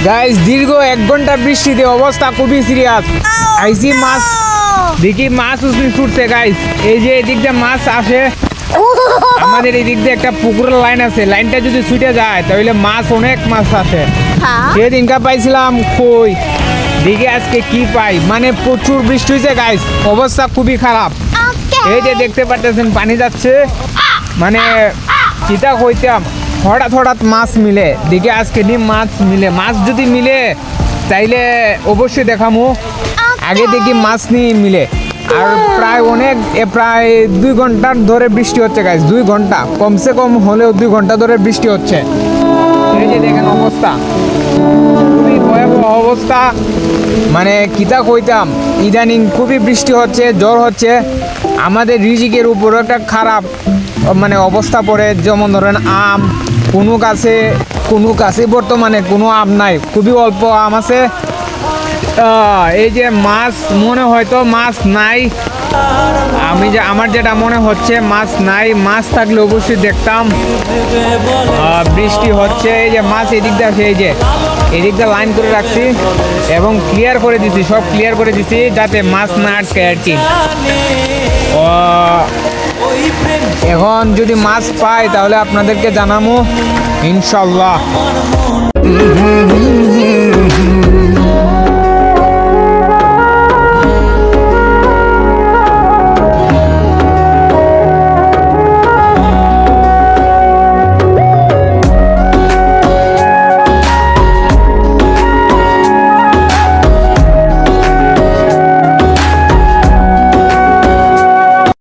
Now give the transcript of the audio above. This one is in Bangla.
গাইস দীর্ঘ 1 ঘন্টা বৃষ্টিতে অবস্থা খুবই সিরিয়াস। আইসি মাছ দেখি মাছ উসনি ছুটছে গাইস। এই যে এদিক দিয়ে মাছ আসে, আমাদের এই দিক দিয়ে একটা পুকুরের লাইন আছে, লাইনটা যদি ছুটে যায় তাহলে মাছ অনেক মাছ আসে। সেদিনকা পাইছিলাম কই, দেখি আজকে কি পাই। মানে প্রচুর বৃষ্টি হয়েছে গাইস, অবস্থা খুবই খারাপ। এই যে দেখতে পাচ্ছেন পানি যাচ্ছে, মানে চিতা কইতাম হঠাৎ হঠাৎ মাছ মিলে, দেখি আজকে নি মাছ মিলে। মাছ যদি মিলে তাইলে অবশ্যই দেখামু। আগে দেখি মাছ নিয়ে মিলে। আর প্রায় 2 ঘন্টার ধরে বৃষ্টি হচ্ছে গাইস, 2 ঘন্টা কমসে কম হলেও 2 ঘন্টা ধরে বৃষ্টি হচ্ছে। এই যে দেখেন অবস্থা, খুবই ভয়াবহ অবস্থা। মানে কিতা কইতাম, ইদানিং খুবই বৃষ্টি হচ্ছে, জ্বর হচ্ছে। আমাদের রিজিকের উপরও একটা খারাপ মানে অবস্থা পড়ে। যেমন ধরেন আম, কোনো গাছে বর্তমানে কোনো আম নাই, খুবই অল্প আম আছে। এই যে মাছ মনে হয়তো মাছ নাই, আমার যেটা মনে হচ্ছে মাছ নাই। মাছ থাকলে অবশ্যই দেখতাম। বৃষ্টি হচ্ছে, এই যে মাছ এদিক দিয়ে আসে, এই যে এদিক দিয়ে লাইন করে রাখছি এবং ক্লিয়ার করে দিছি, সব ক্লিয়ার করে দিছি যাতে মাছ না আটকে আর কি। এখন যদি মাছ পাই তাহলে আপনাদেরকে জানাবো ইনশাল্লাহ।